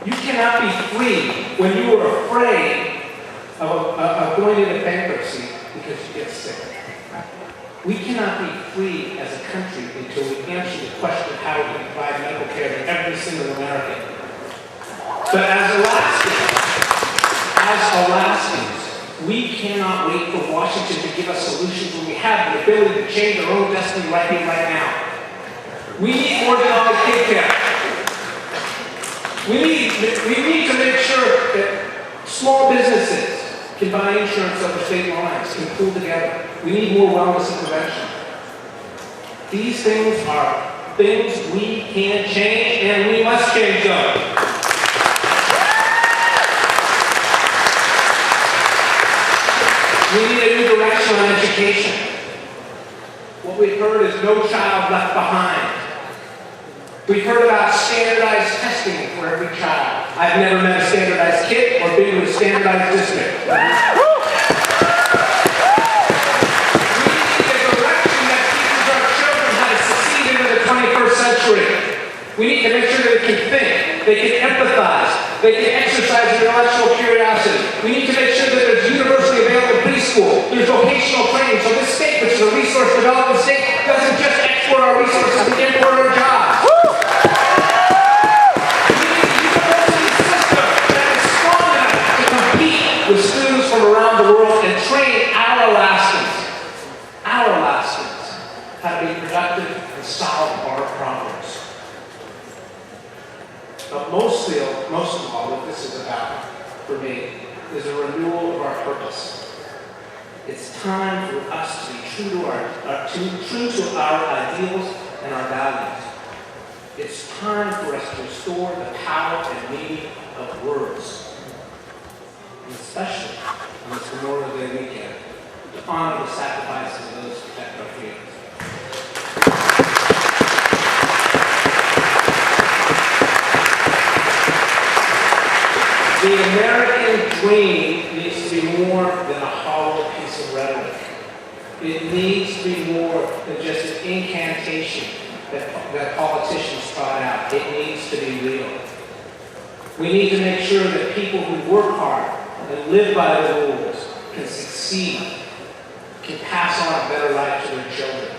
You cannot be free when you are afraid of going into bankruptcy because you get sick. We cannot be free as a country until we answer the question of how we can provide medical care to every single American. But as Alaskans, we cannot wait for Washington to give us solutions when we have the ability to change our own destiny right here, right now. We need more than only kid care. We need to make sure that small businesses can buy insurance over state lines, can pull together. We need more wellness and prevention. These things are things we can change, and we must change them. We need a new direction on education. What we've heard is no child left behind. We've heard about standardized testing for every child. I've never met a standardized kid or been to a standardized district. We need a direction that teaches our children how to succeed into the 21st century. We need to make sure that they can think, they can empathize, they can exercise intellectual curiosity. We need to make sure that there's universally available preschool, there's vocational training, so this state, which is a resource development state, doesn't just export our resources, we import our jobs. With students from around the world and train our Alaskans how to be productive and solve our problems. But most of all, what this is about for me is a renewal of our purpose. It's time for us to be true to our ideals and our values. It's time for us to restore the power and meaning of words. And especially on this Memorial Day weekend, to honor the sacrifices of those who protect our freedoms. The American dream needs to be more than a hollow piece of rhetoric. It needs to be more than just an incantation that politicians trot out. It needs to be real. We need to make sure that people who work hard and live by the rules can succeed, can pass on a better life to their children.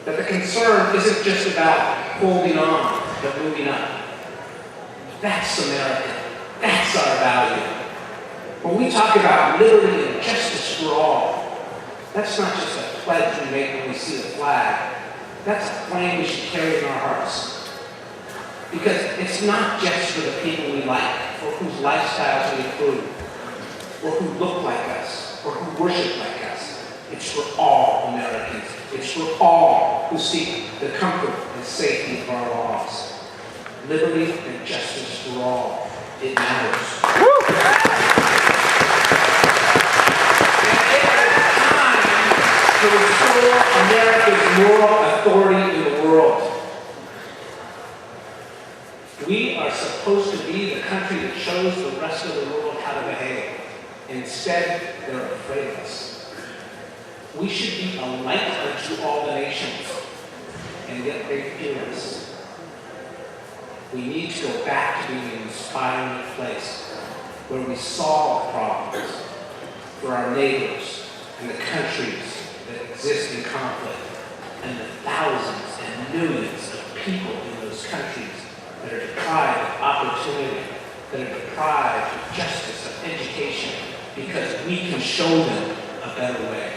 That the concern isn't just about holding on, but moving up. That's American. That's our value. When we talk about liberty and justice for all, that's not just a pledge we make when we see the flag. That's a flame we should carry in our hearts. Because it's not just for the people we like, or whose lifestyles we approve, or who look like us, or who worship like us. It's for all Americans. It's for all who seek the comfort and safety of our laws. Liberty and justice for all. It matters. And it is time to restore America's moral authority in the world. We are supposed to be the country that shows the rest of the world how to behave. Instead, they're afraid of us. We should be a light unto all the nations, and yet they fear us. We need to go back to being an inspiring place where we solve problems for our neighbors and the countries that exist in conflict, and the thousands and millions of people in those countries that are deprived of opportunity, that are deprived of justice, of education, because we can show them a better way.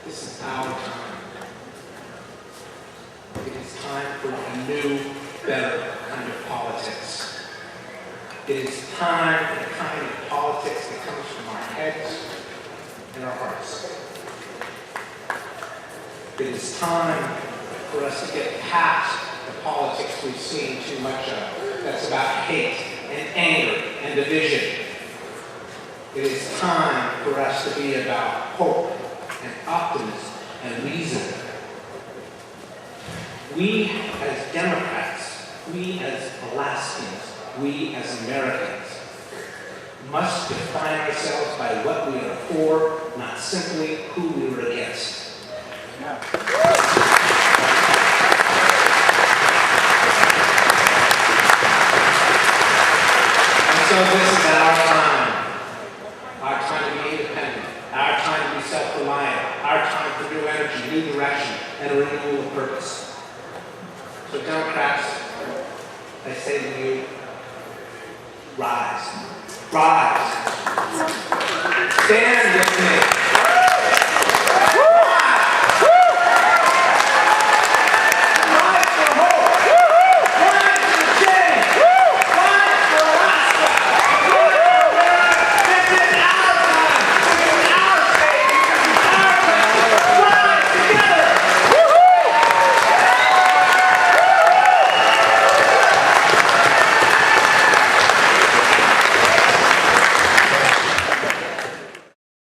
This is our time. It is time for a new, better kind of politics. It is time for the kind of politics that comes from our heads and our hearts. It is time for us to get past the politics we've seen too much of. That's about hate and anger and division. It is time for us to be about hope and optimism and reason. We as Democrats, we as Alaskans, we as Americans must define ourselves by what we are for, not simply who we are against. this is our time to be independent, our time to be self-reliant, our time for new energy, new direction, and a renewal of purpose. So Democrats, I say to you, rise. Rise. Stand with me.